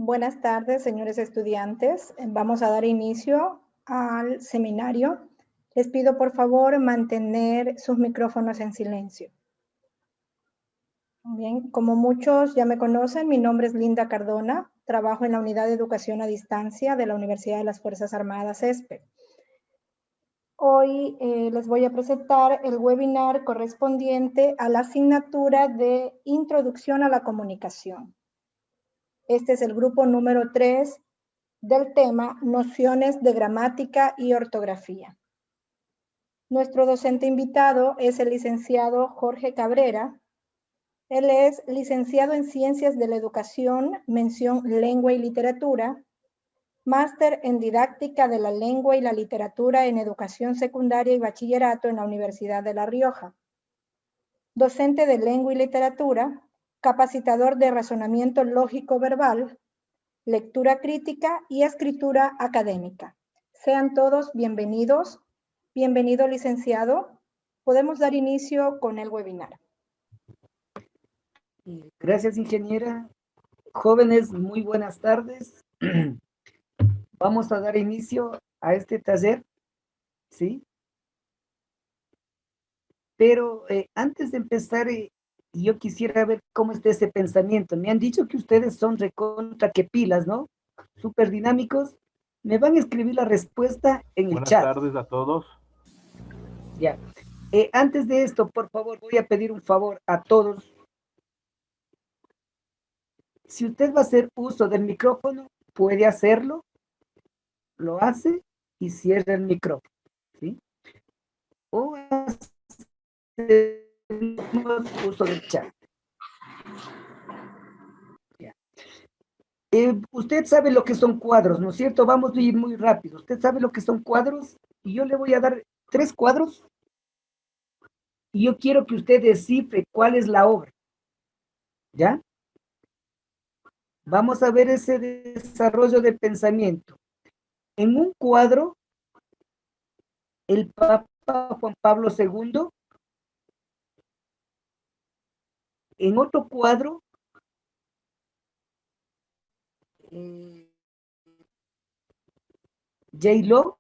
Buenas tardes, señores estudiantes. Vamos a dar inicio al seminario. Les pido por favor mantener sus micrófonos en silencio. Bien, como muchos ya me conocen, mi nombre es Linda Cardona. Trabajo en la Unidad de Educación a Distancia de la Universidad de las Fuerzas Armadas ESPE. Hoy les voy a presentar el webinar correspondiente a la asignatura de Introducción a la Comunicación. Este es el grupo número 3 del tema Nociones de Gramática y Ortografía. Nuestro docente invitado es el licenciado Jorge Cabrera. Él es licenciado en Ciencias de la Educación, mención Lengua y Literatura, máster en Didáctica de la Lengua y la Literatura en Educación Secundaria y Bachillerato en la Universidad de La Rioja. Docente de Lengua y Literatura, capacitador de razonamiento lógico verbal, lectura crítica y escritura académica. Sean todos bienvenidos. Bienvenido, licenciado. Podemos dar inicio con el webinar. Gracias, ingeniera. Jóvenes, muy buenas tardes. Vamos a dar inicio a este taller, ¿sí? Pero antes de empezar, yo quisiera ver cómo está ese pensamiento. Me han dicho que ustedes son recontra que pilas, ¿no? Súper dinámicos. Me van a escribir la respuesta en el chat. Buenas tardes a todos. Ya. Antes de esto, por favor, voy a pedir un favor a todos. Si usted va a hacer uso del micrófono, puede hacerlo, lo hace y cierra el micrófono, ¿sí? O hacemos uso del chat. Ya. Usted sabe lo que son cuadros, ¿no es cierto? Vamos a ir muy rápido. Usted sabe lo que son cuadros y yo le voy a dar 3 cuadros y yo quiero que usted descifre cuál es la obra, ¿ya? Vamos a ver ese desarrollo de pensamiento. En un cuadro, el Papa Juan Pablo II. En otro cuadro, J-Lo.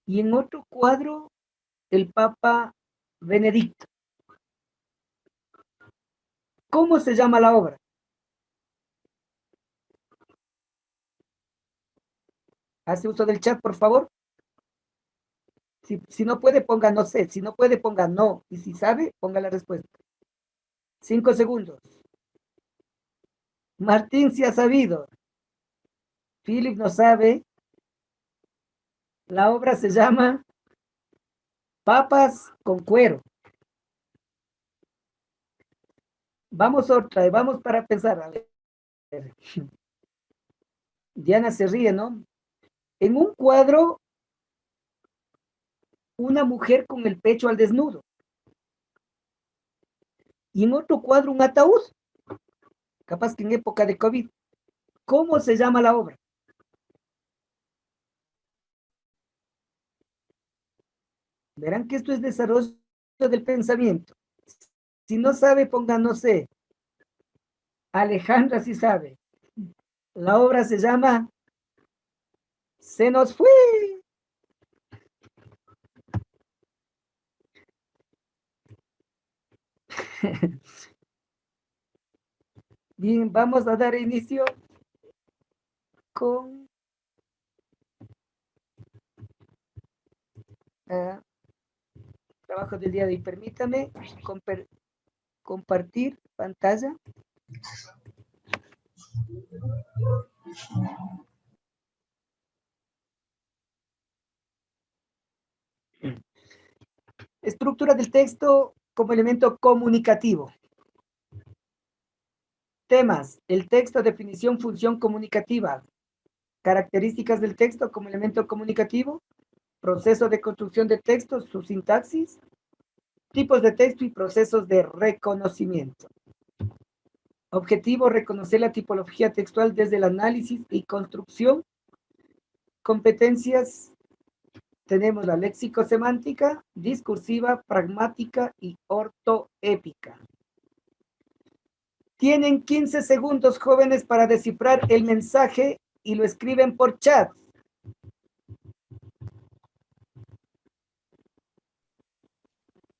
Y en otro cuadro, el Papa Benedicto. ¿Cómo se llama la obra? Hace uso del chat, por favor. Si no puede, ponga no sé. Si no puede, ponga no. Y si sabe, ponga la respuesta. 5 segundos. Martín sí ha sabido. Philip no sabe. La obra se llama Papas con cuero. Vamos otra, vamos para pensar. A ver. Diana se ríe, ¿no? En un cuadro, una mujer con el pecho al desnudo. Y en otro cuadro, un ataúd. Capaz que en época de COVID. ¿Cómo se llama la obra? Verán que esto es desarrollo del pensamiento. Si no sabe, ponga no sé. Alejandra sí sabe. La obra se llama Se nos fue. Bien, vamos a dar inicio con trabajo del día de hoy. Permítame compartir pantalla. Estructura del texto como elemento comunicativo. Temas, el texto, definición, función comunicativa. Características del texto como elemento comunicativo. Proceso de construcción de texto, su sintaxis. Tipos de texto y procesos de reconocimiento. Objetivo, reconocer la tipología textual desde el análisis y construcción. Competencias, tenemos la léxico-semántica, discursiva, pragmática y ortoépica. Tienen 15 segundos, jóvenes, para descifrar el mensaje y lo escriben por chat.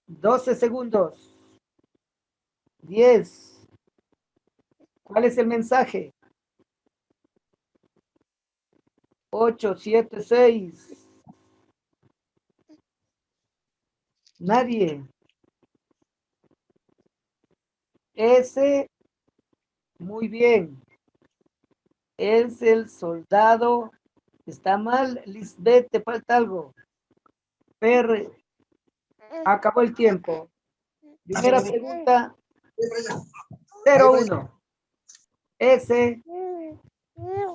12 segundos. 10. ¿Cuál es el mensaje? 8, 7, 6. Nadie. Ese, muy bien. Es el soldado. Está mal, Lisbeth, te falta algo. Per, acabó el tiempo. Primera pregunta. 0-1. Ese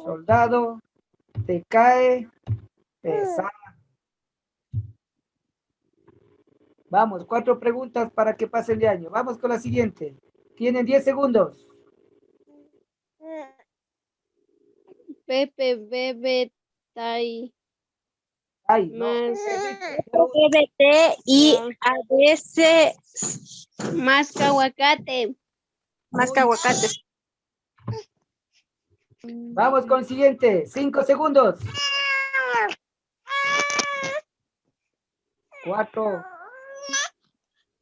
soldado te cae pesado. Vamos, 4 preguntas para que pasen de año. Vamos con la siguiente. Tienen 10 segundos. Pepe bebe tai Ay, no. más LGBT y a veces más que aguacate. más que aguacates. Vamos con el siguiente. 5 segundos. 4.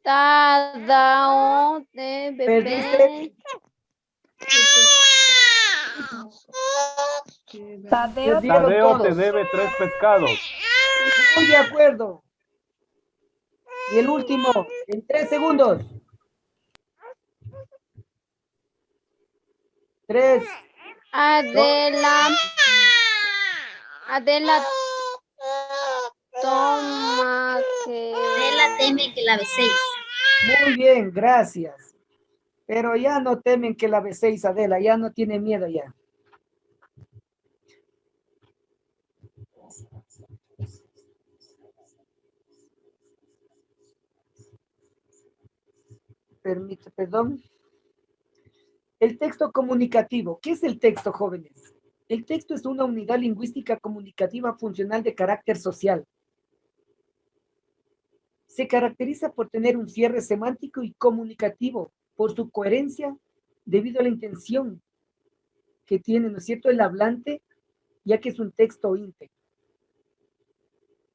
Tadao de bebé. Perdiste. Tadeo Perdieron te todos. debe 3 pescados. Muy de acuerdo. Y el último, en 3 segundos. 3. Adela. Adela toma que. Adela teme que la beséis. Muy bien, gracias. Pero ya no temen que la beséis, Adela. Ya no tiene miedo ya. Perdón. El texto comunicativo. ¿Qué es el texto, jóvenes? El texto es una unidad lingüística comunicativa funcional de carácter social. Se caracteriza por tener un cierre semántico y comunicativo, por su coherencia, debido a la intención que tiene, ¿no es cierto?, el hablante, ya que es un texto íntegro.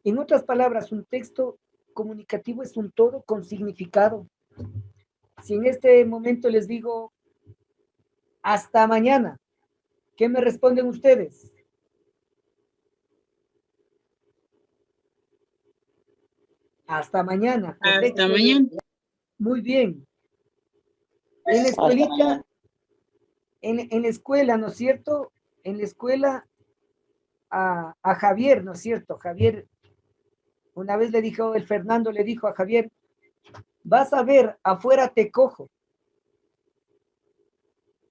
En otras palabras, un texto comunicativo es un todo con significado. Si en este momento les digo, hasta mañana, ¿qué me responden ustedes? Hasta mañana, correcto. Hasta mañana. Muy bien. En la escuelita, en la escuela, ¿no es cierto? En la escuela a Javier, ¿no es cierto? Javier, una vez le dijo, el Fernando le dijo a Javier, vas a ver, afuera te cojo.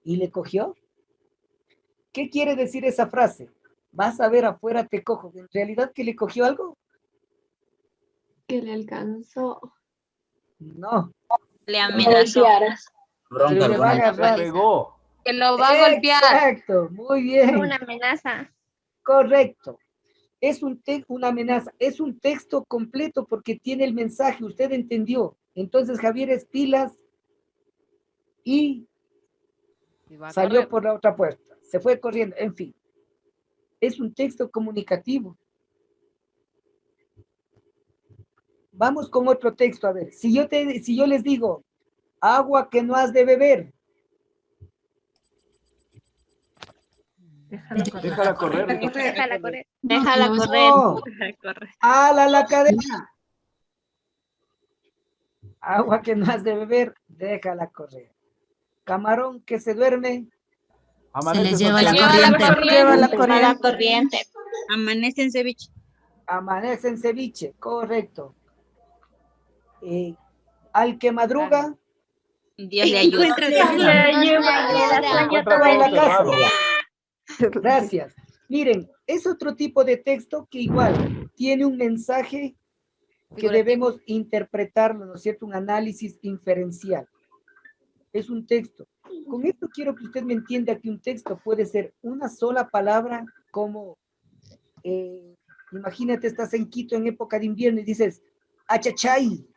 ¿Y le cogió? ¿Qué quiere decir esa frase? Vas a ver, afuera te cojo. ¿En realidad que le cogió algo? Que le alcanzó. No. Le amenazó. Pero le va a Le agarrar. pegó. Que lo va a golpear. Exacto, muy bien. Una amenaza. Correcto. Es una amenaza, es un texto completo porque tiene el mensaje, usted entendió. Entonces Javier es pilas y salió por la otra puerta, se fue corriendo, en fin. Es un texto comunicativo. Vamos con otro texto, a ver. Si yo les digo, agua que no has de beber. Déjala correr. Déjala correr. Déjala No. correr. ¡Ala la cadena! Agua que no has de beber, déjala correr. Camarón que se duerme. Amanece les lleva soltero. La corriente. Amanece en ceviche. Amanece en ceviche, correcto. Al que madruga, Dios le ayuda. Encuentra en la todo casa. cerrado. Gracias. Miren, es otro tipo de texto que igual tiene un mensaje que debemos interpretarlo, ¿no es cierto? Un análisis inferencial. Es un texto. Con esto quiero que usted me entienda que un texto puede ser una sola palabra como, imagínate, estás en Quito en época de invierno y dices, achachay.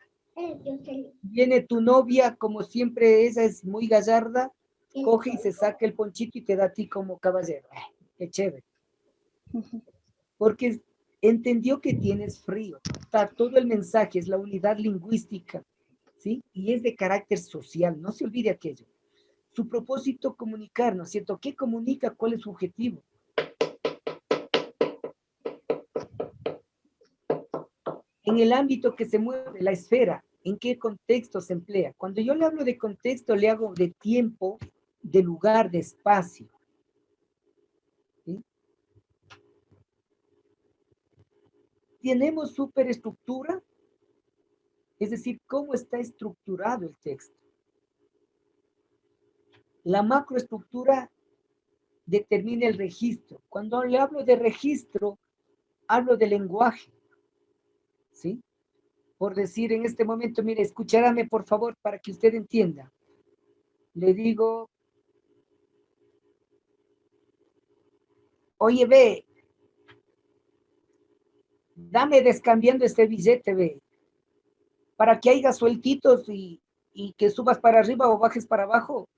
Viene tu novia, como siempre, esa es muy gallarda, coge y se saca el ponchito y te da a ti como caballero. Qué chévere. Porque entendió que tienes frío. Está todo el mensaje, es la unidad lingüística, ¿sí? Y es de carácter social, no se olvide aquello. Su propósito, comunicar, ¿no es cierto? ¿Qué comunica? ¿Cuál es su objetivo? En el ámbito que se mueve, la esfera, ¿en qué contexto se emplea? Cuando yo le hablo de contexto, le hago de tiempo, de lugar, de espacio. ¿Sí? Tenemos superestructura, es decir, cómo está estructurado el texto. La macroestructura determina el registro. Cuando le hablo de registro, hablo de lenguaje, ¿sí? Por decir en este momento, mire, escuchárame por favor para que usted entienda. Le digo, oye, ve, dame descambiando este billete, ve, para que haya sueltitos y que subas para arriba o bajes para abajo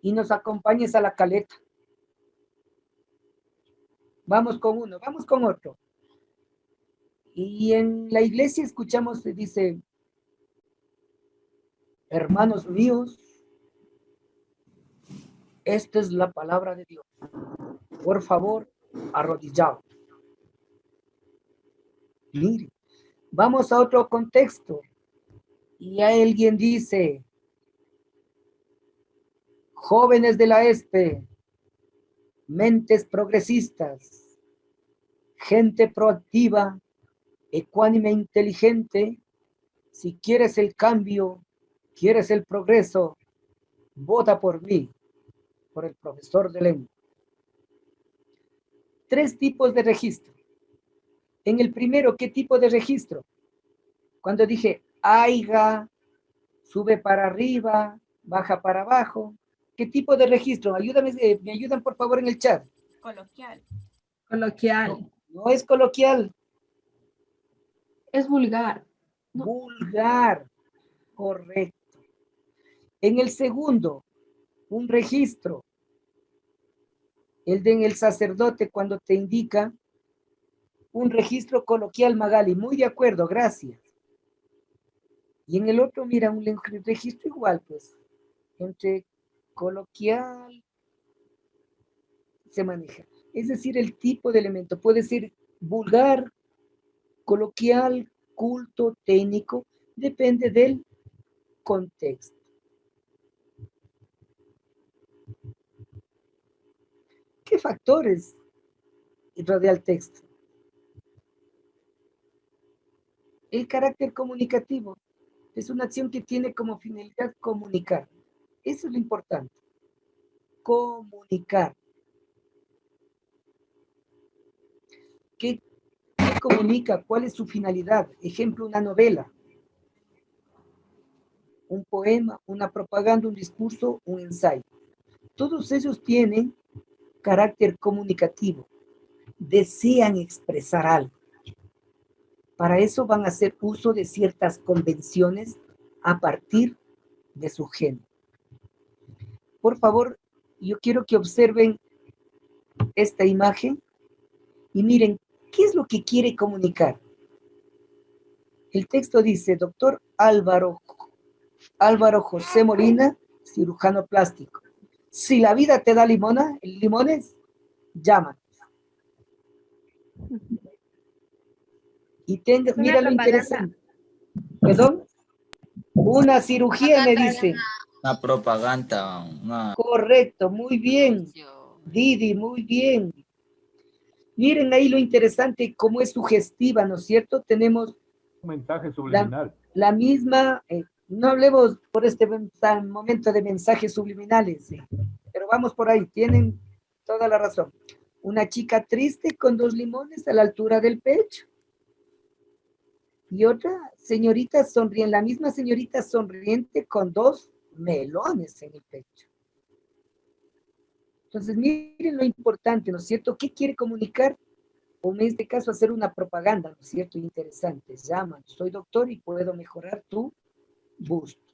y nos acompañes a la caleta. Vamos con uno, vamos con otro. Y en la iglesia escuchamos, dice, hermanos míos, esta es la palabra de Dios. Por favor, arrodillados. Mire, vamos a otro contexto. Y alguien dice, jóvenes de la ESPE, mentes progresistas, gente proactiva, ecuánime, inteligente, si quieres el cambio, quieres el progreso, vota por mí, por el profesor de lengua. 3 tipos de registro. En el primero, ¿qué tipo de registro? Cuando dije, aiga, sube para arriba, baja para abajo. ¿Qué tipo de registro? Ayúdame, me ayudan por favor en el chat. Coloquial. Coloquial. No es coloquial. Es vulgar. No. Vulgar. Correcto. En el segundo, un registro. El de en el sacerdote cuando te indica un registro coloquial, Magali. Muy de acuerdo, gracias. Y en el otro, mira, un registro igual, pues, entre coloquial se maneja. Es decir, el tipo de elemento puede ser vulgar, coloquial, culto, técnico, depende del contexto. ¿Qué factores rodea el texto? El carácter comunicativo es una acción que tiene como finalidad comunicar. Eso es lo importante. Comunicar. ¿Qué comunica? ¿Cuál es su finalidad? Ejemplo, una novela, un poema, una propaganda, un discurso, un ensayo. Todos ellos tienen carácter comunicativo. Desean expresar algo. Para eso van a hacer uso de ciertas convenciones a partir de su género. Por favor, yo quiero que observen esta imagen y miren, ¿qué es lo que quiere comunicar? El texto dice, doctor Álvaro José Molina, cirujano plástico. Si la vida te da limones, llama. Y mira lo interesante. ¿Perdón? Una cirugía, me dice. Una propaganda. Correcto, muy bien. Didi, muy bien. Miren ahí lo interesante, cómo es sugestiva, ¿no es cierto? Tenemos Un mensaje subliminal. la misma, no hablemos por este momento de mensajes subliminales, pero vamos por ahí, tienen toda la razón. Una chica triste con 2 limones a la altura del pecho. Y otra señorita sonriente, la misma señorita sonriente con 2 melones en el pecho. Entonces, miren lo importante, ¿no es cierto? ¿Qué quiere comunicar? O en este caso, hacer una propaganda, ¿no es cierto? Interesante. Llaman, soy doctor y puedo mejorar tu busto.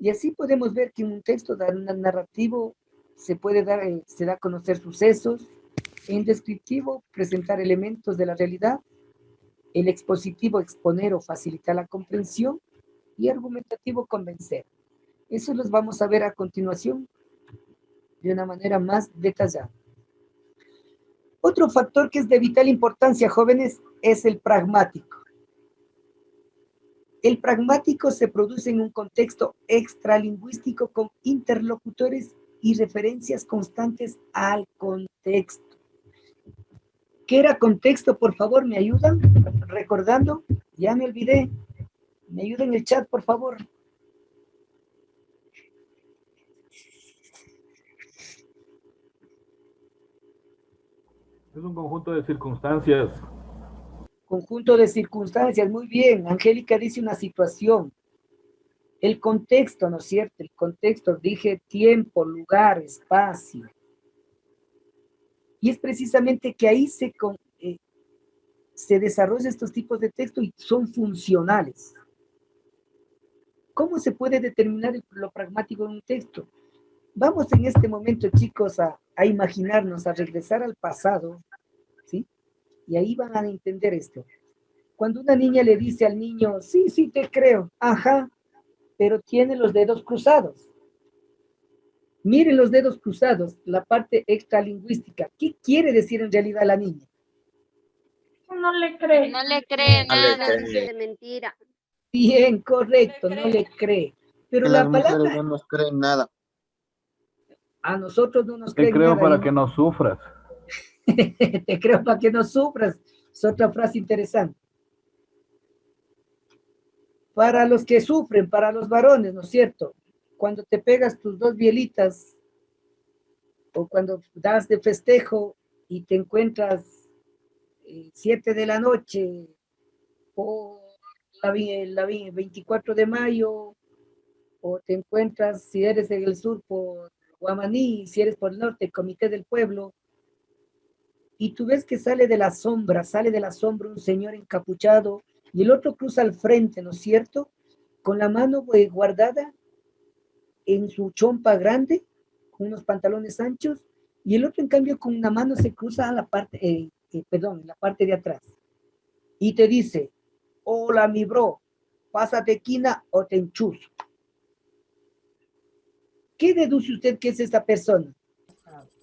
Y así podemos ver que en un texto narrativo se da a conocer sucesos, en descriptivo presentar elementos de la realidad, el expositivo exponer o facilitar la comprensión y argumentativo convencer. Eso los vamos a ver a continuación de una manera más detallada. Otro factor que es de vital importancia, jóvenes, es el pragmático. El pragmático se produce en un contexto extralingüístico con interlocutores y referencias constantes al contexto. ¿Qué era contexto? Por favor, ¿me ayudan? Recordando, ya me olvidé. ¿Me ayudan en el chat, por favor? Es un conjunto de circunstancias. Conjunto de circunstancias, muy bien. Angélica dice una situación. El contexto, ¿no es cierto? El contexto, dije tiempo, lugar, espacio. Y es precisamente que ahí se desarrollan estos tipos de texto y son funcionales. ¿Cómo se puede determinar lo pragmático en un texto? Vamos en este momento, chicos, a imaginarnos, a regresar al pasado, ¿sí? Y ahí van a entender esto. Cuando una niña le dice al niño, sí, sí, te creo, ajá, pero tiene los dedos cruzados. Miren los dedos cruzados, la parte extralingüística. ¿Qué quiere decir en realidad la niña? No le cree. No le cree No le nada. cree. De mentira. Bien, correcto, no le cree. Pero Que la las mujeres palabra no nos creen nada. a nosotros no nos Te creen creo nada. para que no sufras. Te creo para que no sufras. Es otra frase interesante. Para los que sufren, para los varones, ¿no es cierto? Cuando te pegas tus 2 bielitas o cuando das de festejo y te encuentras 7 de la noche o la 24 de mayo o te encuentras, si eres en el sur, por Guamaní, si eres por el norte, Comité del Pueblo, y tú ves que sale de la sombra un señor encapuchado y el otro cruza al frente, ¿no es cierto? Con la mano guardada en su chompa grande, con unos pantalones anchos, y el otro en cambio con una mano se cruza a la parte, en la parte de atrás, y te dice, hola mi bro, pásate esquina o te enchuzo. ¿Qué deduce usted que es esta persona?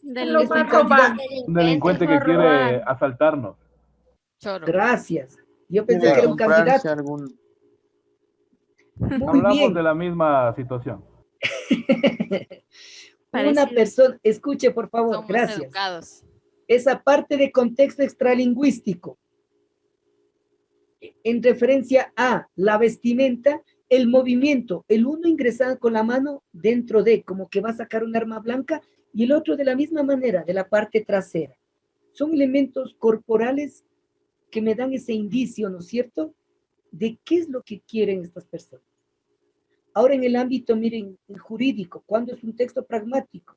Lo Es va a un robar. candidato. Un delincuente que quiere asaltarnos. Choro. Gracias. Yo pensé Debe que era un comprarse candidato. algún... Muy Hablamos bien. de la misma situación. Una persona, escuche por favor, Somos gracias. educados. Esa parte de contexto extralingüístico, en referencia a la vestimenta, el movimiento, el uno ingresado con la mano dentro de, como que va a sacar un arma blanca, y el otro de la misma manera, de la parte trasera. Son elementos corporales que me dan ese indicio, ¿no es cierto?, de qué es lo que quieren estas personas. Ahora en el ámbito, miren, jurídico, ¿cuándo es un texto pragmático?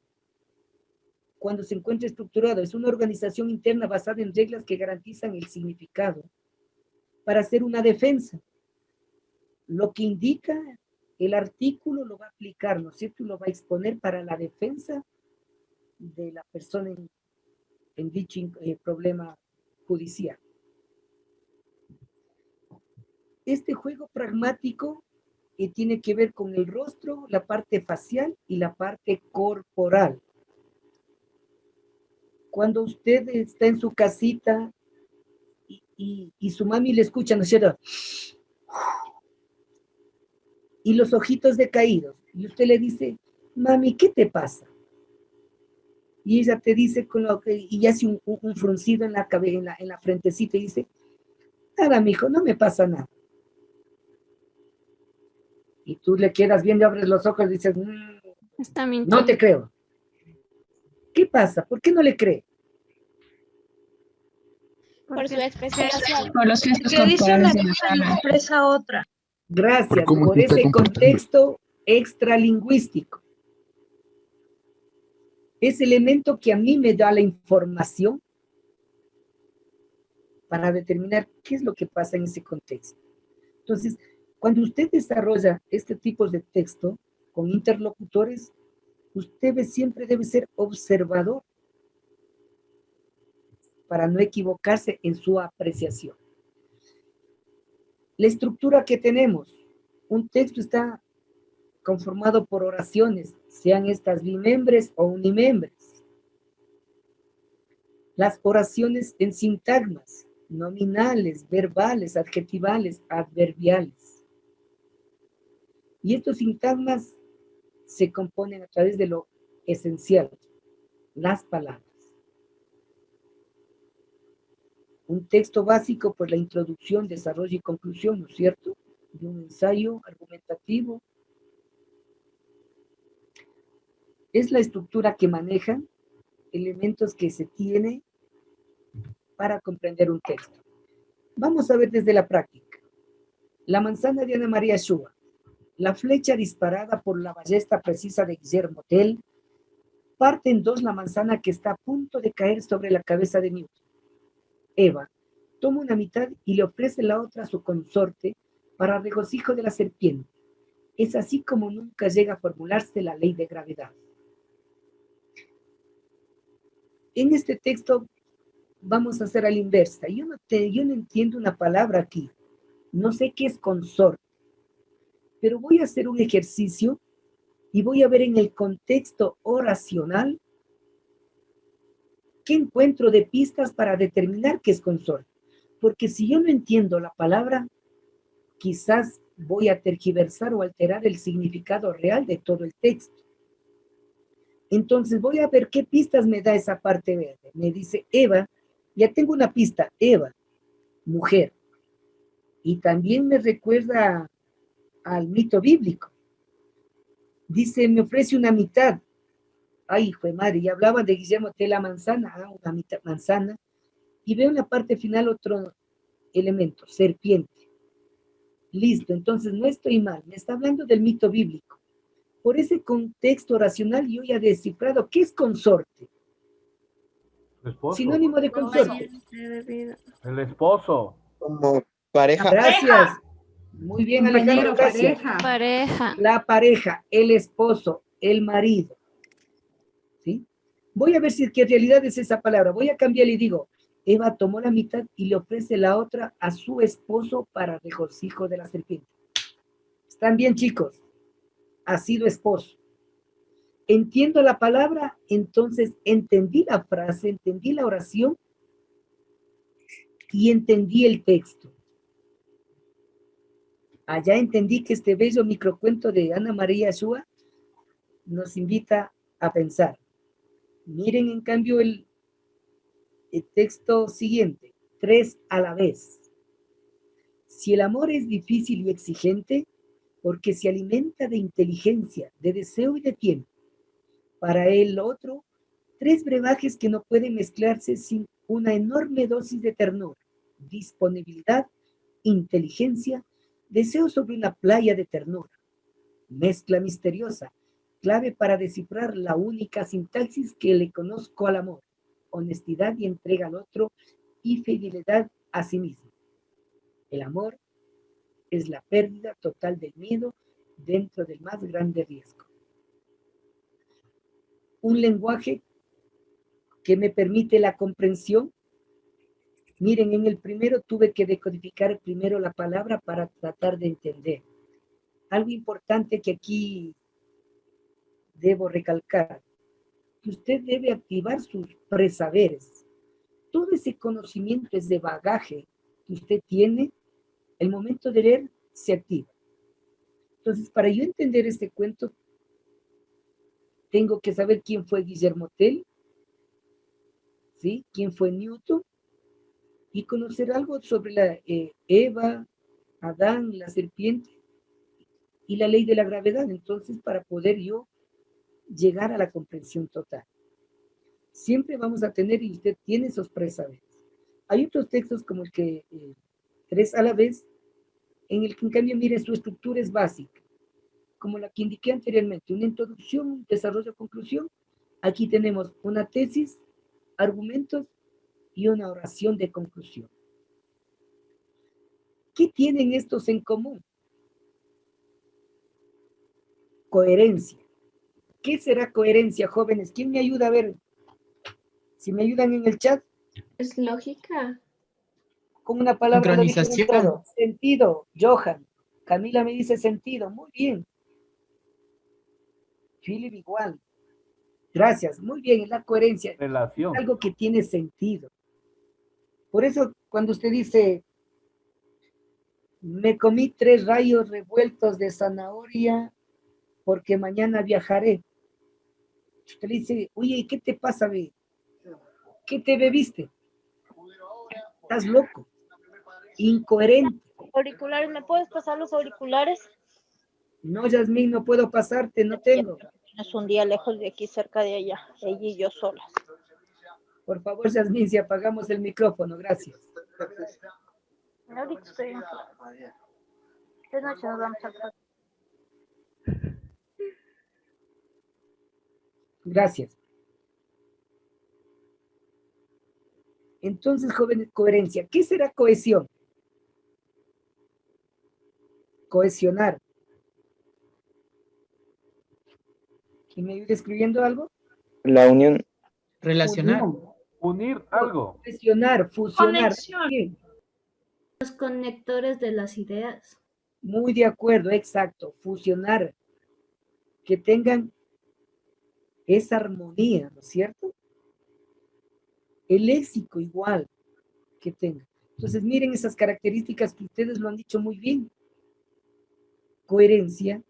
Cuando se encuentra estructurado, es una organización interna basada en reglas que garantizan el significado para hacer una defensa. Lo que indica el artículo lo va a aplicar, ¿no es cierto? Y lo va a exponer para la defensa de la persona en dicho problema judicial. Este juego pragmático tiene que ver con el rostro, la parte facial y la parte corporal. Cuando usted está en su casita y su mami le escucha, ¿no es cierto?, y los ojitos decaídos, y usted le dice, mami, ¿qué te pasa? Y ella te dice, y hace un fruncido en la cabeza, en la frentecita, y dice, nada, mijo, no me pasa nada. Y tú le quedas viendo, abres los ojos y dices, no te creo. ¿Qué pasa? ¿Por qué no le cree? Por su expresión facial. Por los gestos corporales de la cara. Expresa otra. Gracias, ¿Cómo por te está ese comportando? contexto extralingüístico. Ese elemento que a mí me da la información para determinar qué es lo que pasa en ese contexto. Entonces, cuando usted desarrolla este tipo de texto, con interlocutores, usted siempre debe ser observador para no equivocarse en su apreciación. La estructura que tenemos, un texto está conformado por oraciones, sean estas bimembres o unimembres. Las oraciones en sintagmas, nominales, verbales, adjetivales, adverbiales. Y estos sintagmas se componen a través de lo esencial, las palabras. Un texto básico, pues la introducción, desarrollo y conclusión, ¿no es cierto? De un ensayo argumentativo. Es la estructura que maneja elementos que se tiene para comprender un texto. Vamos a ver desde la práctica. La manzana de Ana María Shua, la flecha disparada por la ballesta precisa de Guillermo Tell, parte en dos la manzana que está a punto de caer sobre la cabeza de Newton. Eva toma una mitad y le ofrece la otra a su consorte para regocijo de la serpiente. Es así como nunca llega a formularse la ley de gravedad. En este texto vamos a hacer a la inversa. Yo no entiendo una palabra aquí. No sé qué es consorte. Pero voy a hacer un ejercicio y voy a ver en el contexto oracional qué encuentro de pistas para determinar qué es consorte. Porque si yo no entiendo la palabra, quizás voy a tergiversar o alterar el significado real de todo el texto. Entonces voy a ver qué pistas me da esa parte verde. Me dice Eva, ya tengo una pista, Eva, mujer. Y también me recuerda al mito bíblico. Dice, me ofrece una mitad. Ay, hijo de madre, y hablaba de Guillermo Tell, la manzana, una mitad manzana. Y veo en la parte final otro elemento, serpiente. Listo, entonces no estoy mal, me está hablando del mito bíblico. Por ese contexto oracional yo ya he descifrado qué es consorte. Esposo. Sinónimo de consorte. El esposo. Como pareja. Gracias. Muy bien, Compañero, Alejandro, gracias. pareja. Pareja. La pareja, el esposo, el marido. ¿Sí? Voy a ver si es que en realidad es esa palabra. Voy a cambiar y digo, Eva tomó la mitad y le ofrece la otra a su esposo para regocijo de la serpiente. ¿Están bien, chicos? Ha sido esposo. Entiendo la palabra, entonces entendí la frase, entendí la oración y entendí el texto. Allá entendí que este bello microcuento de Ana María Shua nos invita a pensar. Miren, en cambio, el texto siguiente, 3 a la vez. Si el amor es difícil y exigente, porque se alimenta de inteligencia, de deseo y de tiempo. Para el otro, 3 brebajes que no pueden mezclarse sin una enorme dosis de ternura, disponibilidad, inteligencia, deseo sobre una playa de ternura. Mezcla misteriosa, clave para descifrar la única sintaxis que le conozco al amor, honestidad y entrega al otro y fidelidad a sí mismo. El amor es la pérdida total del miedo dentro del más grande riesgo. Un lenguaje que me permite la comprensión. Miren, en el primero tuve que decodificar primero la palabra para tratar de entender. Algo importante que aquí debo recalcar, que usted debe activar sus presaberes. Todo ese conocimiento, ese bagaje que usted tiene, el momento de leer se activa. Entonces, para yo entender este cuento, tengo que saber quién fue Guillermo Tell, ¿sí? Quién fue Newton, y conocer algo sobre la Eva, Adán, la serpiente, y la ley de la gravedad, entonces, para poder yo llegar a la comprensión total. Siempre vamos a tener, y usted tiene esos presaberes. Hay otros textos como el que 3 a la vez, en el que en cambio, mire, su estructura es básica, como la que indiqué anteriormente, una introducción, un desarrollo, conclusión. Aquí tenemos una tesis, argumentos y una oración de conclusión. ¿Qué tienen estos en común? Coherencia. ¿Qué será coherencia, jóvenes? ¿Quién me ayuda a ver? Si me ayudan en el chat. Es lógica. Con una palabra lo dijeron Sincronización. todo. Sentido, Johan. Camila me dice sentido. Muy bien. Philip igual. Gracias. Muy bien, es la coherencia. Relación. Algo que tiene sentido. Por eso, cuando usted dice, me comí 3 rayos revueltos de zanahoria porque mañana viajaré. Usted le dice, oye, ¿qué te pasa, ve? ¿Qué te bebiste? Estás loco. Incoherente. Auriculares, ¿me puedes pasar los auriculares? No, Yasmín, no puedo pasarte, no tengo. Es un día lejos de aquí, cerca de allá, ella y yo solas. Por favor, Yasmín, si apagamos el micrófono, gracias. Ahorita estoy. Esta noche nos vamos a... Gracias. Entonces, jóvenes, coherencia. ¿Qué será cohesión? Cohesionar. ¿Quién me ayuda escribiendo algo? La unión. Relacionar. Unión. Unir algo. Cohesionar, fusionar. Conexión. Bien. Los conectores de las ideas. Muy de acuerdo, exacto. Fusionar. Que tengan esa armonía, ¿no es cierto? El léxico igual que tenga. Entonces, miren esas características que ustedes lo han dicho muy bien. Coherencia,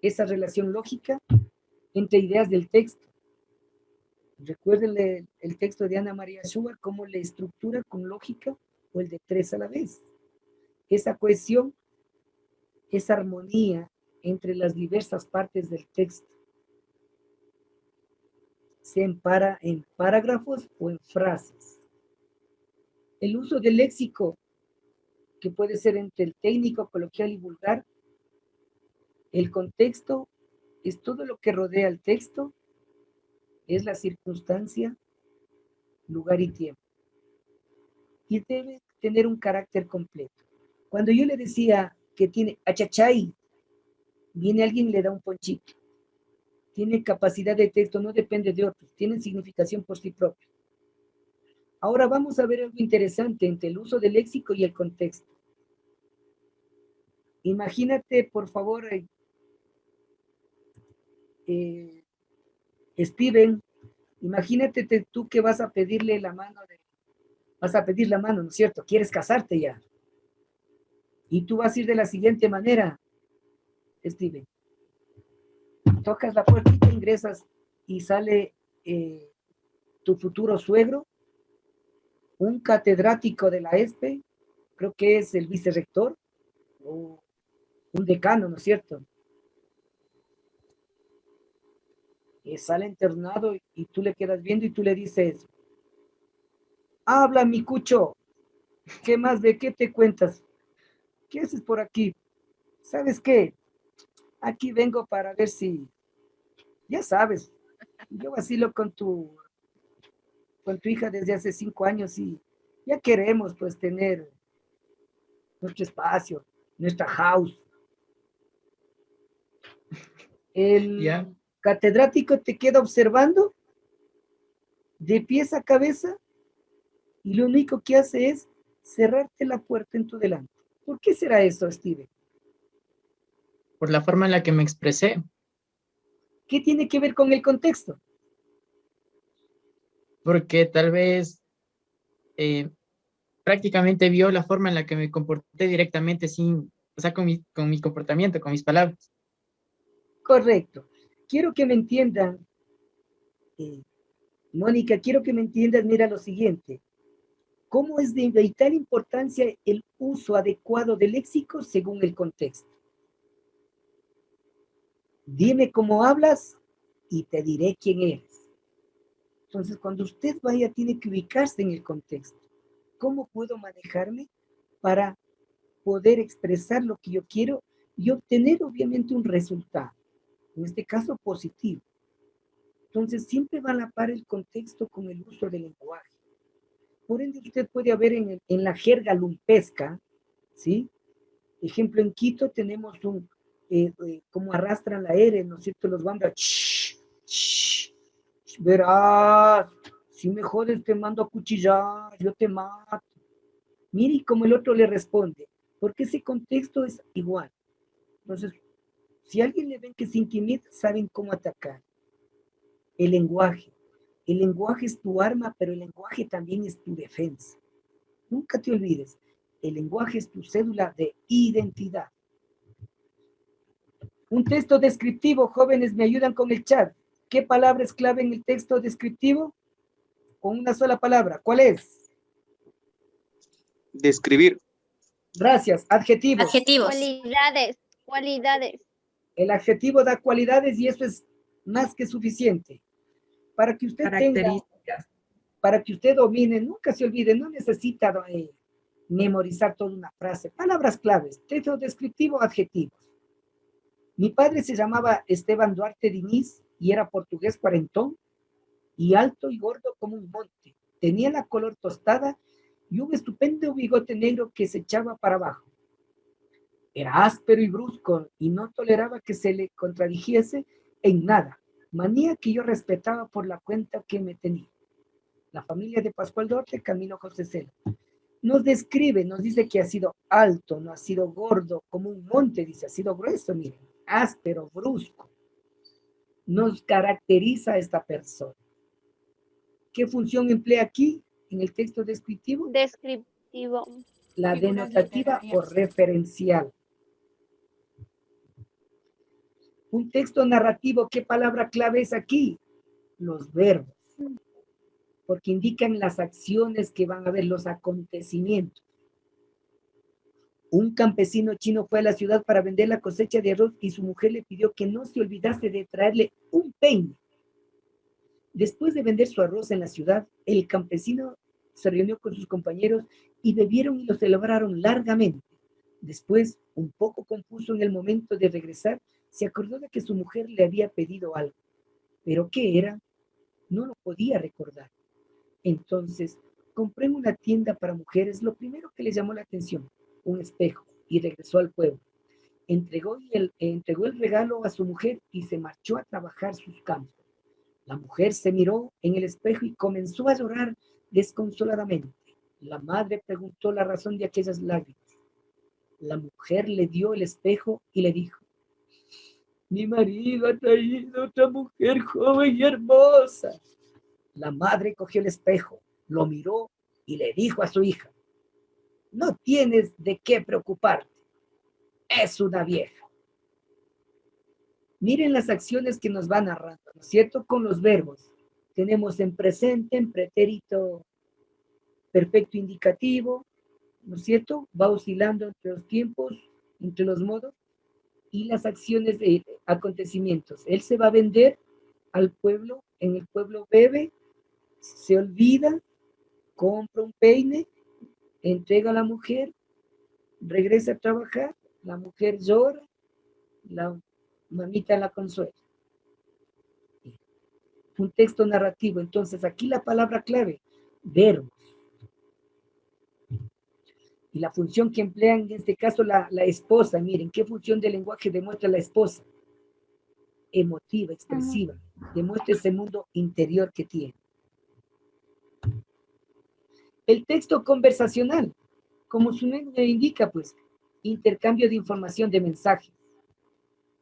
esa relación lógica entre ideas del texto. Recuerden el texto de Ana María Schubert, cómo le estructura con lógica o el de 3 a la vez. Esa cohesión, esa armonía entre las diversas partes del texto, sea en parágrafos o en frases. El uso del léxico, que puede ser entre el técnico, coloquial y vulgar. El contexto es todo lo que rodea el texto, es la circunstancia, lugar y tiempo. Y debe tener un carácter completo. Cuando yo le decía que tiene achachay, viene alguien y le da un ponchito. Tiene capacidad de texto, no depende de otros, tiene significación por sí propia. Ahora vamos a ver algo interesante entre el uso del léxico y el contexto. Imagínate, por favor, Steven, imagínate tú que vas a pedirle la mano, vas a pedir la mano, ¿no es cierto? Quieres casarte ya. Y tú vas a ir de la siguiente manera, Steven. Tocas la puertita, ingresas y sale tu futuro suegro, un catedrático de la ESPE, creo que es el vicerrector, o un decano, ¿no es cierto? Sale internado y tú le quedas viendo y tú le dices, habla mi cucho, ¿qué más de qué te cuentas? ¿Qué haces por aquí? ¿Sabes qué? Aquí vengo para ver si, ya sabes, yo vacilo con tu hija desde hace 5 años y ya queremos pues tener nuestro espacio, nuestra house. El catedrático te queda observando de pies a cabeza y lo único que hace es cerrarte la puerta en tu delante. ¿Por qué será eso, Steven? Por la forma en la que me expresé. ¿Qué tiene que ver con el contexto? Porque tal vez prácticamente vio la forma en la que me comporté directamente sin, o sea, con mi comportamiento, con mis palabras. Correcto. Quiero que me entiendan, Mónica, quiero que me entiendas, mira lo siguiente. ¿Cómo es de vital importancia el uso adecuado del léxico según el contexto? Dime cómo hablas y te diré quién eres. Entonces, cuando usted vaya, tiene que ubicarse en el contexto. ¿Cómo puedo manejarme para poder expresar lo que yo quiero y obtener, obviamente, un resultado? En este caso, positivo. Entonces, siempre va a la par el contexto con el uso del lenguaje. Por ende, usted puede ver en la jerga lumpesca, ¿sí? Ejemplo, en Quito tenemos un como arrastran la R, ¿no es cierto? Los bandas, verás, si me jodes te mando a cuchillar, yo te mato. Mire cómo el otro le responde, porque ese contexto es igual. Entonces, si a alguien le ven que se intimida, saben cómo atacar. El lenguaje es tu arma, pero el lenguaje también es tu defensa. Nunca te olvides, el lenguaje es tu cédula de identidad. Un texto descriptivo, jóvenes, me ayudan con el chat. ¿Qué palabra es clave en el texto descriptivo? Con una sola palabra, ¿cuál es? Describir. Gracias, adjetivos. Adjetivos. Cualidades. El adjetivo da cualidades y eso es más que suficiente. Para que usted tenga, para que usted domine, nunca se olvide, no necesita memorizar toda una frase. Palabras claves, texto descriptivo, adjetivos. Mi padre se llamaba Esteban Duarte Diniz y era portugués cuarentón y alto y gordo como un monte. Tenía la color tostada y un estupendo bigote negro que se echaba para abajo. Era áspero y brusco y no toleraba que se le contradijese en nada, manía que yo respetaba por la cuenta que me tenía. La familia de Pascual Duarte, Camilo José Cela. Nos describe, nos dice que ha sido alto, no ha sido gordo como un monte, dice, ha sido grueso, miren, áspero, brusco. Nos caracteriza a esta persona. ¿Qué función emplea aquí en el texto descriptivo? Descriptivo. La denotativa o referencial. Un texto narrativo, ¿qué palabra clave es aquí? Los verbos. Porque indican las acciones que van a ver, los acontecimientos. Un campesino chino fue a la ciudad para vender la cosecha de arroz y su mujer le pidió que no se olvidase de traerle un peine. Después de vender su arroz en la ciudad, el campesino se reunió con sus compañeros y bebieron y lo celebraron largamente. Después, un poco confuso en el momento de regresar, se acordó de que su mujer le había pedido algo. ¿Pero qué era? No lo podía recordar. Entonces, compré en una tienda para mujeres lo primero que le llamó la atención, un espejo, y regresó al pueblo. Entregó el regalo a su mujer y se marchó a trabajar sus campos. La mujer se miró en el espejo y comenzó a llorar desconsoladamente. La madre preguntó la razón de aquellas lágrimas. La mujer le dio el espejo y le dijo: mi marido ha traído otra mujer joven y hermosa. La madre cogió el espejo, lo miró y le dijo a su hija: no tienes de qué preocuparte, es una vieja. Miren las acciones que nos van narrando, ¿no es cierto? Con los verbos. Tenemos en presente, en pretérito perfecto indicativo, ¿no es cierto? Va oscilando entre los tiempos, entre los modos, y las acciones de acontecimientos. Él se va a vender al pueblo, en el pueblo bebe, se olvida, compra un peine, entrega a la mujer, regresa a trabajar, la mujer llora, la mamita la consuela. Un texto narrativo. Entonces, aquí la palabra clave, verbos. Y la función que emplean en este caso la esposa, miren, ¿qué función de lenguaje demuestra la esposa? Emotiva, expresiva, demuestra ese mundo interior que tiene. El texto conversacional, como su nombre indica, pues, intercambio de información, de mensajes.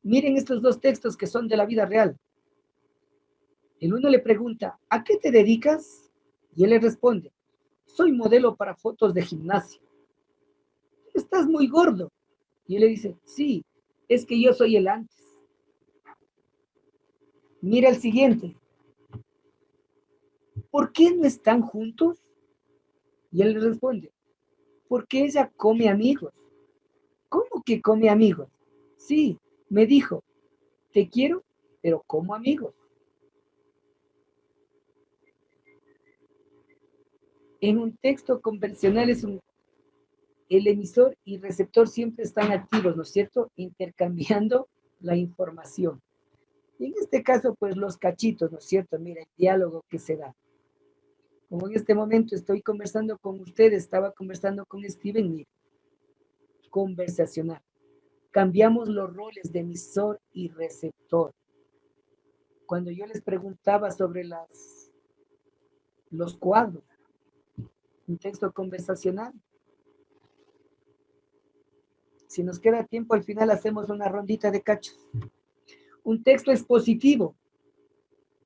Miren estos dos textos que son de la vida real. El uno le pregunta: ¿a qué te dedicas? Y él le responde: soy modelo para fotos de gimnasio. Estás muy gordo. Y él le dice: sí, es que yo soy el antes. Mira el siguiente: ¿por qué no están juntos? Y él le responde: porque ella come amigos. ¿Cómo que come amigos? Sí, me dijo: te quiero, pero como amigos. En un texto convencional el emisor y receptor siempre están activos, ¿no es cierto? Intercambiando la información. Y en este caso, pues los cachitos, ¿no es cierto? Mira, el diálogo que se da. Como en este momento estoy conversando con ustedes, estaba conversando con Steven, mira, conversacional. cambiamos los roles de emisor y receptor. Cuando yo les preguntaba sobre los cuadros, un texto conversacional, si nos queda tiempo, al final hacemos una rondita de cachos. Un texto expositivo.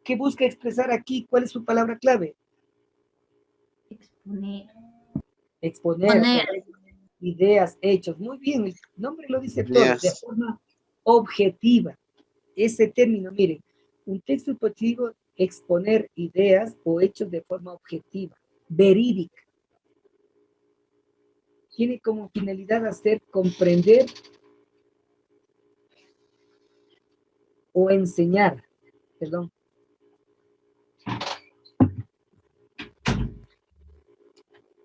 ¿Qué busca expresar aquí? ¿Cuál es su palabra clave? Exponer. Exponer ideas, hechos. Muy bien, el nombre lo dice todo, de forma objetiva. Ese término, miren, un texto expositivo, exponer ideas o hechos de forma objetiva, verídica. Tiene como finalidad hacer comprender o enseñar, perdón.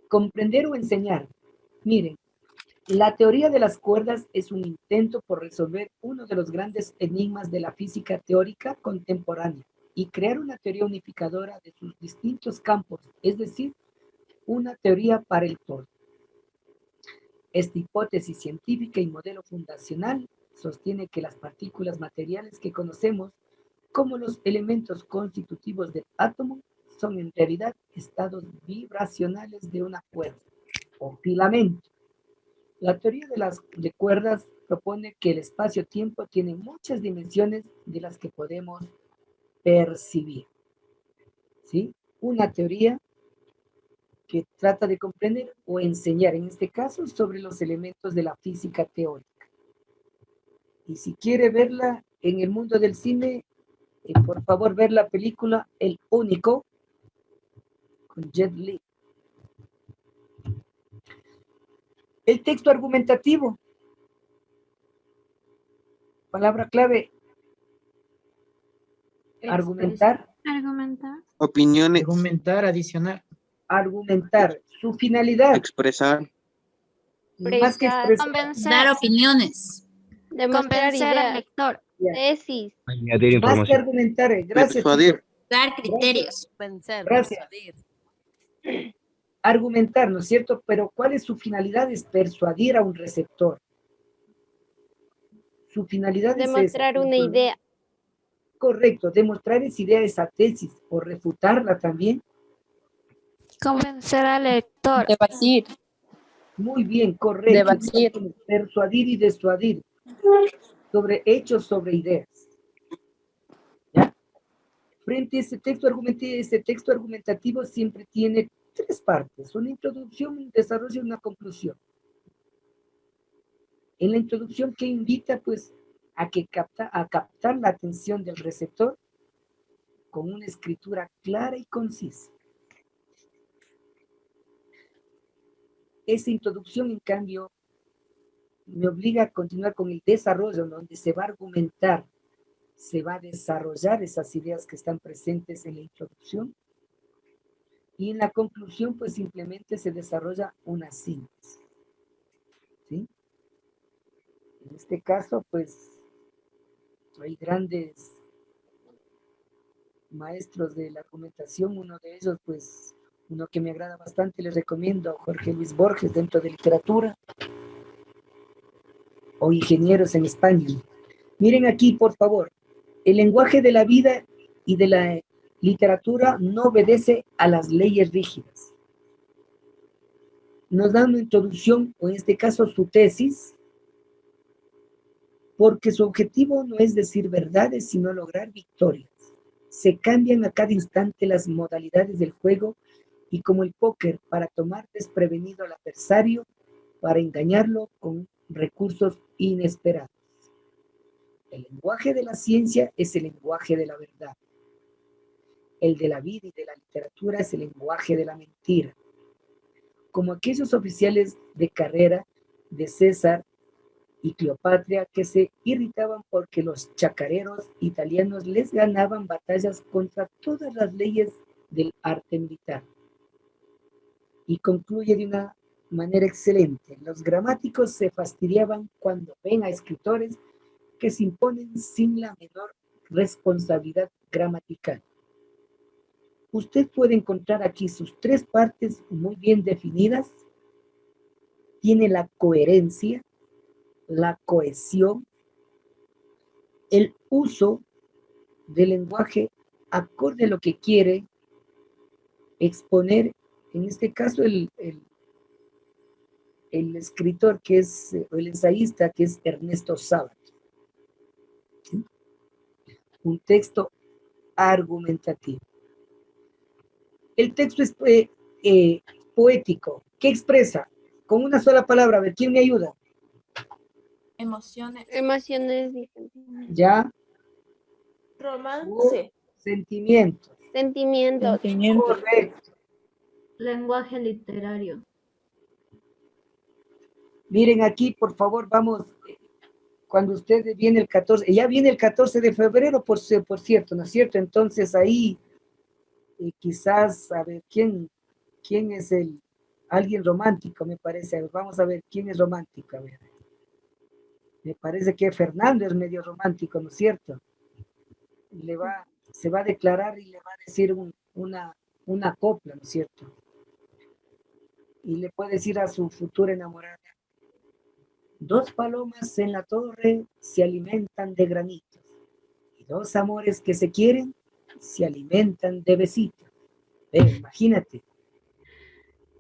Comprender o enseñar. Miren, la teoría de las cuerdas es un intento por resolver uno de los grandes enigmas de la física teórica contemporánea y crear una teoría unificadora de sus distintos campos, es decir, una teoría para el todo. Esta hipótesis científica y modelo fundacional sostiene que las partículas materiales que conocemos como los elementos constitutivos del átomo son en realidad estados vibracionales de una cuerda o filamento. La teoría de cuerdas propone que el espacio-tiempo tiene muchas dimensiones de las que podemos percibir. ¿Sí? Una teoría que trata de comprender o enseñar, en este caso, sobre los elementos de la física teórica. Y si quiere verla en el mundo del cine, por favor, ver la película El Único, con Jet Li. El texto argumentativo. Palabra clave. Argumentar. Argumentar. Opiniones. Argumentar, adicionar. Argumentar. Su finalidad. Expresar. Más que expresar. Convencer. Dar opiniones. Demostrar Convencer al ideas. lector. Tesis. Añadir Más que información. argumentar. Gracias. Persuadir. chicos. Dar criterios. Gracias. Argumentar, ¿no es cierto? Pero ¿cuál es su finalidad? Es persuadir a un receptor. Su finalidad Demostrar es una idea. Correcto, demostrar esa idea, esa tesis, o refutarla también. Convencer al lector. Debatir. Muy bien, correcto. Debatir. Persuadir y desuadir sobre hechos, sobre ideas. ¿Ya? Frente a ese texto argumentativo siempre tiene tres partes: una introducción, un desarrollo y una conclusión. En la introducción, que invita pues a captar la atención del receptor con una escritura clara y concisa. Esa introducción, en cambio, me obliga a continuar con el desarrollo, donde se va a argumentar, se va a desarrollar esas ideas que están presentes en la introducción, y en la conclusión pues simplemente se desarrolla una síntesis. ¿Sí? En este caso pues hay grandes maestros de la argumentación, uno de ellos pues, uno que me agrada bastante, les recomiendo, Jorge Luis Borges, dentro de literatura, o ingenieros en España. Miren aquí, por favor, el lenguaje de la vida y de la literatura no obedece a las leyes rígidas. Nos dan una introducción, o en este caso su tesis, porque su objetivo no es decir verdades, sino lograr victorias. Se cambian a cada instante las modalidades del juego, y como el póker, para tomar desprevenido al adversario, para engañarlo con recursos inesperados. El lenguaje de la ciencia es el lenguaje de la verdad. El de la vida y de la literatura es el lenguaje de la mentira. Como aquellos oficiales de carrera de César y Cleopatra que se irritaban porque los chacareros italianos les ganaban batallas contra todas las leyes del arte militar. Y concluye de una manera excelente: los gramáticos se fastidiaban cuando ven a escritores que se imponen sin la menor responsabilidad gramatical. Usted puede encontrar aquí sus tres partes muy bien definidas. Tiene la coherencia, la cohesión, el uso del lenguaje acorde a lo que quiere exponer, en este caso el escritor que es, el ensayista que es Ernesto Sábato. ¿Sí? Un texto argumentativo. El texto es poético. ¿Qué expresa? Con una sola palabra, a ver, ¿quién me ayuda? Emociones. Emociones. Ya. Romance. Sentimientos. Sentimientos. Correcto. Lenguaje literario. Miren aquí, por favor, vamos, cuando usted viene el 14, ya viene el 14 de febrero, por cierto, ¿no es cierto? Entonces ahí quizás, a ver, ¿quién es alguien romántico, me parece? A ver, vamos a ver, ¿quién es romántico? A ver. Me parece que Fernando es medio romántico, ¿no es cierto? Se va a declarar y le va a decir una copla, ¿no es cierto? Y le puede decir a su futura enamorada: dos palomas en la torre se alimentan de granitos, y dos amores que se quieren se alimentan de besitos. Imagínate.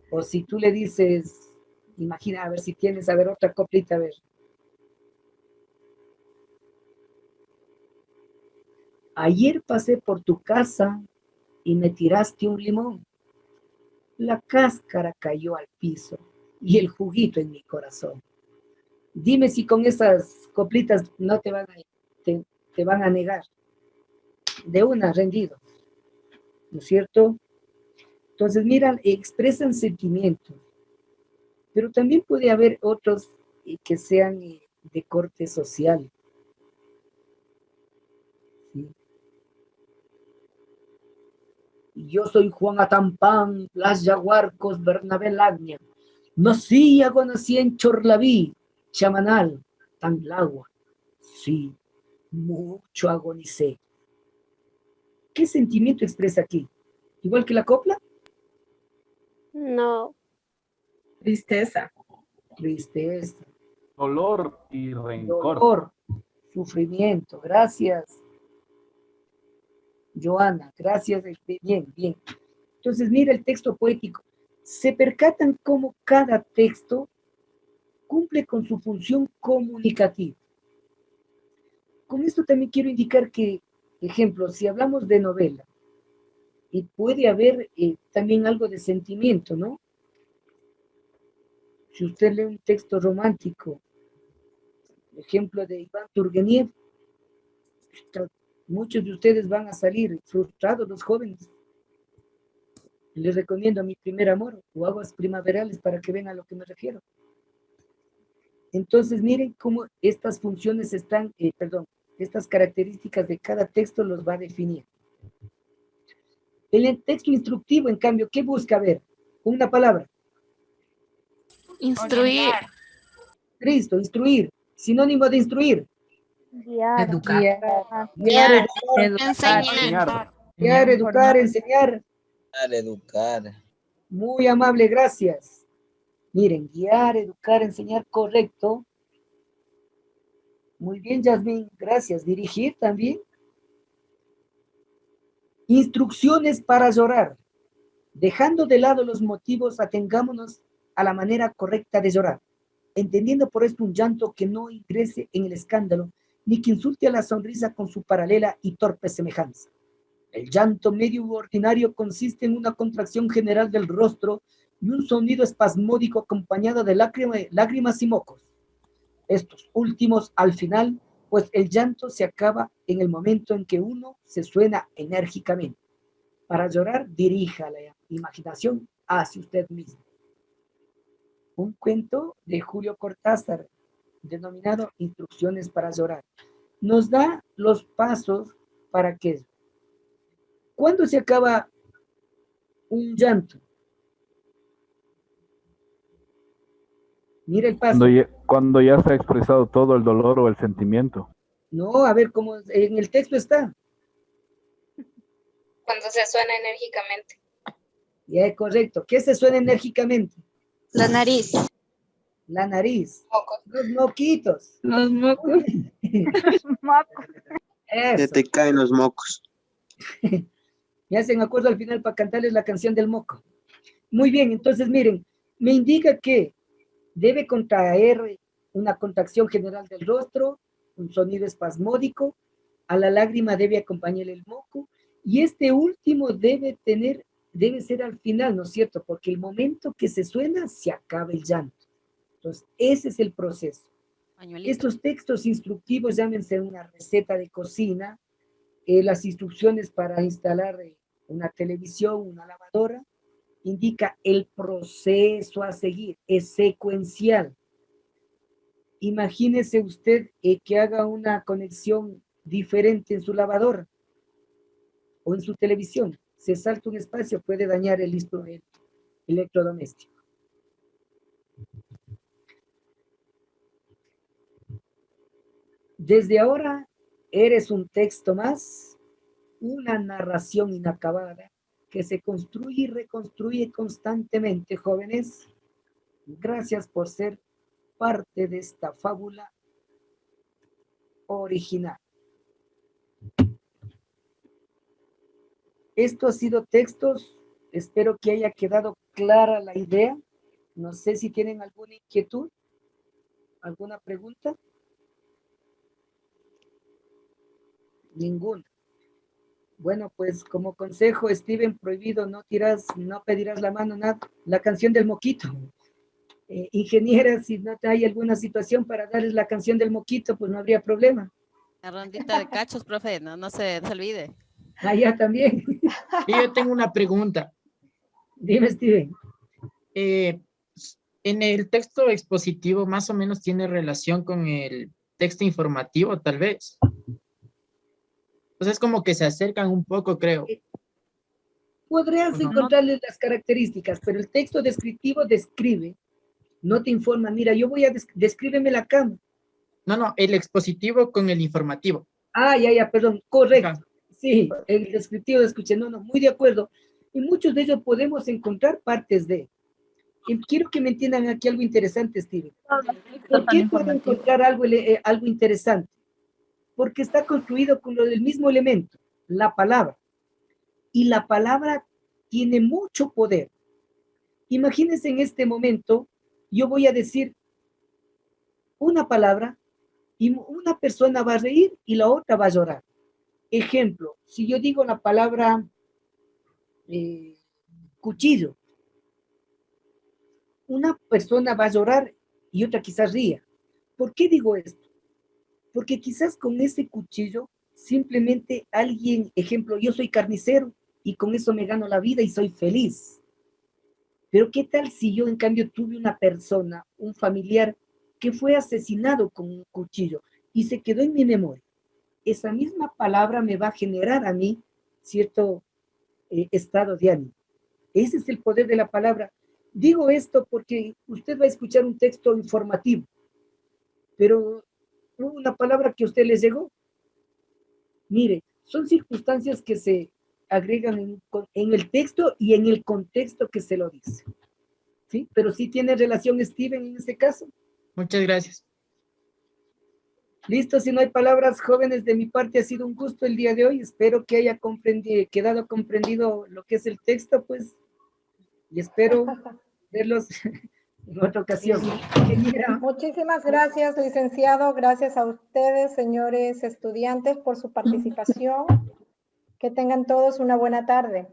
O si tú le dices, imagina, a ver si tienes, a ver, otra coplita, a ver. Ayer pasé por tu casa y me tiraste un limón. La cáscara cayó al piso y el juguito en mi corazón. Dime si con esas coplitas no te van a negar. De una, rendido. ¿No es cierto? Entonces, mira, expresan sentimientos. Pero también puede haber otros que sean de corte social. ¿Sí? Yo soy Juan Atampán, Las Yaguarcos, Bernabé Lagnia. Nací en Chorlaví, Chamanal, Tanglagua. Sí, mucho agonicé. ¿Qué sentimiento expresa aquí? ¿Igual que la copla? No. Tristeza. Tristeza, Dolor y rencor. dolor, sufrimiento. Gracias, Joana. Gracias. Bien, bien. Entonces, mira el texto poético. Se percatan cómo cada texto cumple con su función comunicativa. Con esto también quiero indicar que, ejemplo, si hablamos de novela, y puede haber también algo de sentimiento, ¿no? Si usted lee un texto romántico, ejemplo de Iván Turgeniev, muchos de ustedes van a salir frustrados, los jóvenes. Les recomiendo Mi primer amor o Aguas primaverales para que vean a lo que me refiero. Entonces, miren cómo estas funciones están, estas características de cada texto los va a definir. El texto instructivo, en cambio, ¿qué busca ver? Una palabra. Instruir. Cristo, instruir. Sinónimo de instruir. Guiar. Educar. Guiar, Enseñar. guiar, educar, enseñar. Educar. Muy amable, gracias. Miren, guiar, educar, enseñar, correcto. Muy bien, Yasmín, gracias. Dirigir también. Instrucciones para llorar. Dejando de lado los motivos, atengámonos a la manera correcta de llorar, entendiendo por esto un llanto que no ingrese en el escándalo, ni que insulte a la sonrisa con su paralela y torpe semejanza. El llanto medio u ordinario consiste en una contracción general del rostro y un sonido espasmódico acompañado de lágrimas y mocos. Estos últimos al final, pues el llanto se acaba en el momento en que uno se suena enérgicamente. Para llorar, dirija la imaginación hacia usted mismo. Un cuento de Julio Cortázar, denominado Instrucciones para llorar, nos da los pasos para que... ¿Cuándo se acaba un llanto? Mira el paso. Cuando ya se ha expresado todo el dolor o el sentimiento. No, a ver, cómo en el texto está. Cuando se suena enérgicamente. Ya es correcto. ¿Qué se suena enérgicamente? La nariz. La nariz. Los moquitos. Los mocos. Ya Eso. te caen los mocos. Me hacen acuerdo al final para cantarles la canción del moco. Muy bien, entonces miren, me indica que debe contraer una contracción general del rostro, un sonido espasmódico, a la lágrima debe acompañar el moco, y este último debe ser al final, ¿no es cierto? Porque el momento que se suena, se acaba el llanto. Entonces, ese es el proceso. Estos textos instructivos, llámense una receta de cocina, las instrucciones para instalar una televisión, una lavadora, indica el proceso a seguir, es secuencial. Imagínese usted que haga una conexión diferente en su lavadora o en su televisión. Se salta un espacio, puede dañar el instrumento electrodoméstico. Desde ahora eres un texto más, una narración inacabada que se construye y reconstruye constantemente, jóvenes. Gracias por ser parte de esta fábula original. Esto ha sido textos, espero que haya quedado clara la idea. No sé si tienen alguna inquietud, alguna pregunta. Ninguna. Bueno, pues como consejo, Steven, prohibido, no pedirás la mano, nada. La canción del moquito. Ingeniera, si no hay alguna situación para darles la canción del moquito, pues no habría problema. La rondita de cachos, profe, no se olvide. Allá también. Y yo tengo una pregunta. Dime, Steven. En el texto expositivo, más o menos tiene relación con el texto informativo, tal vez. Entonces es como que se acercan un poco, creo. Podrías encontrarles las características, pero el texto descriptivo describe, no te informa. Mira, yo voy a descríbeme la cama. No, el expositivo con el informativo. Ya, perdón, correcto. Ajá. Sí, el descriptivo escuché, muy de acuerdo. Y muchos de ellos podemos encontrar partes de. Y quiero que me entiendan aquí algo interesante, Steven. ¿Por qué puedo encontrar algo interesante? Porque está construido con lo del mismo elemento, la palabra. Y la palabra tiene mucho poder. Imagínense en este momento, yo voy a decir una palabra y una persona va a reír y la otra va a llorar. Ejemplo, si yo digo la palabra cuchillo, una persona va a llorar y otra quizás ría. ¿Por qué digo esto? Porque quizás con ese cuchillo simplemente alguien, ejemplo, yo soy carnicero y con eso me gano la vida y soy feliz. Pero ¿qué tal si yo en cambio tuve una persona, un familiar, que fue asesinado con un cuchillo y se quedó en mi memoria? Esa misma palabra me va a generar a mí cierto estado de ánimo. Ese es el poder de la palabra. Digo esto porque usted va a escuchar un texto informativo, pero una palabra que a usted les llegó. Mire, son circunstancias que se agregan en el texto y en el contexto que se lo dice. ¿Sí? Pero sí tiene relación, Steven, en este caso. Muchas gracias. Listo, si no hay palabras, jóvenes, de mi parte ha sido un gusto el día de hoy. Espero que haya quedado comprendido lo que es el texto, pues, y espero verlos en otra ocasión. Muchísimas gracias, licenciado. Gracias a ustedes, señores estudiantes, por su participación. Que tengan todos una buena tarde.